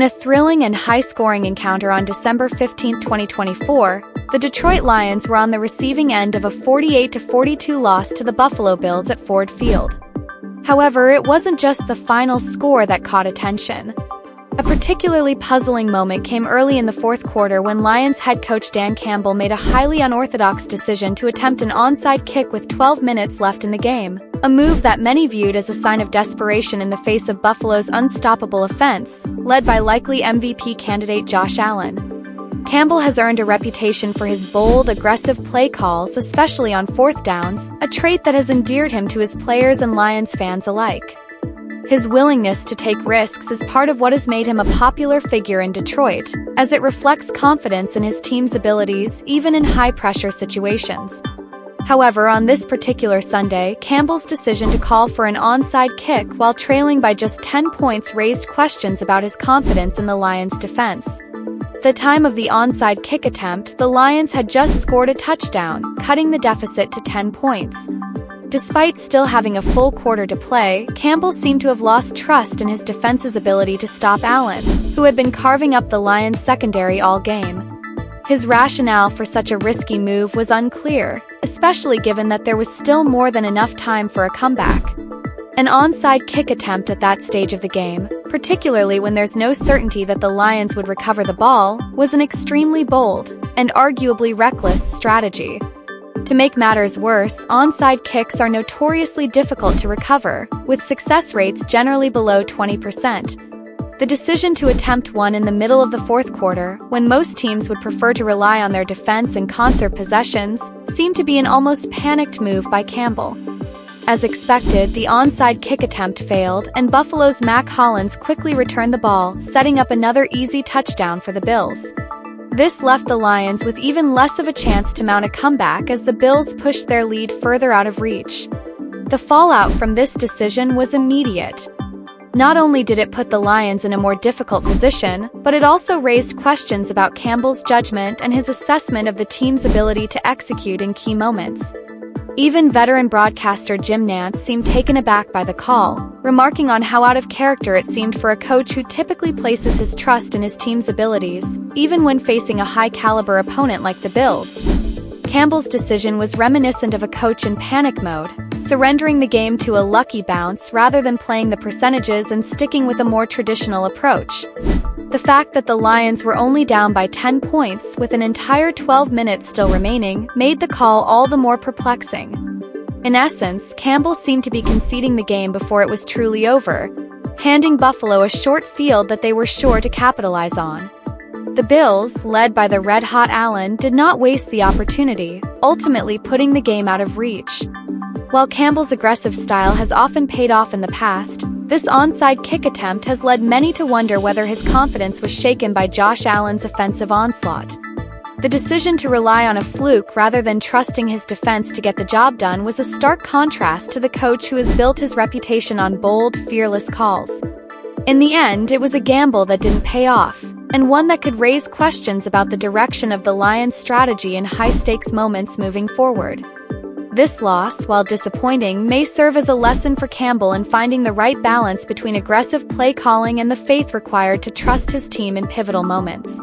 In a thrilling and high-scoring encounter on December 15, 2024, the Detroit Lions were on the receiving end of a 48-42 loss to the Buffalo Bills at Ford Field. However, it wasn't just the final score that caught attention. A particularly puzzling moment came early in the fourth quarter when Lions head coach Dan Campbell made a highly unorthodox decision to attempt an onside kick with 12 minutes left in the game, a move that many viewed as a sign of desperation in the face of Buffalo's unstoppable offense, led by likely MVP candidate Josh Allen. Campbell has earned a reputation for his bold, aggressive play calls, especially on fourth downs, a trait that has endeared him to his players and Lions fans alike. His willingness to take risks is part of what has made him a popular figure in Detroit, as it reflects confidence in his team's abilities even in high-pressure situations. However, on this particular Sunday, Campbell's decision to call for an onside kick while trailing by just 10 points raised questions about his confidence in the Lions' defense. The time of the onside kick attempt, the Lions had just scored a touchdown, cutting the deficit to 10 points. Despite still having a full quarter to play, Campbell seemed to have lost trust in his defense's ability to stop Allen, who had been carving up the Lions' secondary all game. His rationale for such a risky move was unclear, especially given that there was still more than enough time for a comeback. An onside kick attempt at that stage of the game, particularly when there's no certainty that the Lions would recover the ball, was an extremely bold and arguably reckless strategy. To make matters worse, onside kicks are notoriously difficult to recover, with success rates generally below 20%. The decision to attempt one in the middle of the fourth quarter, when most teams would prefer to rely on their defense and conserve possessions, seemed to be an almost panicked move by Campbell. As expected, the onside kick attempt failed, and Buffalo's Mac Hollins quickly returned the ball, setting up another easy touchdown for the Bills. This left the Lions with even less of a chance to mount a comeback as the Bills pushed their lead further out of reach. The fallout from this decision was immediate. Not only did it put the Lions in a more difficult position, but it also raised questions about Campbell's judgment and his assessment of the team's ability to execute in key moments. Even veteran broadcaster Jim Nantz seemed taken aback by the call, remarking on how out of character it seemed for a coach who typically places his trust in his team's abilities, even when facing a high-caliber opponent like the Bills. Campbell's decision was reminiscent of a coach in panic mode, surrendering the game to a lucky bounce rather than playing the percentages and sticking with a more traditional approach. The fact that the Lions were only down by 10 points with an entire 12 minutes still remaining made the call all the more perplexing. In essence, Campbell seemed to be conceding the game before it was truly over, handing Buffalo a short field that they were sure to capitalize on. The Bills, led by the red-hot Allen, did not waste the opportunity, ultimately putting the game out of reach. While Campbell's aggressive style has often paid off in the past, this onside kick attempt has led many to wonder whether his confidence was shaken by Josh Allen's offensive onslaught. The decision to rely on a fluke rather than trusting his defense to get the job done was a stark contrast to the coach who has built his reputation on bold, fearless calls. In the end, it was a gamble that didn't pay off, and one that could raise questions about the direction of the Lions' strategy in high-stakes moments moving forward. This loss, while disappointing, may serve as a lesson for Campbell in finding the right balance between aggressive play calling and the faith required to trust his team in pivotal moments.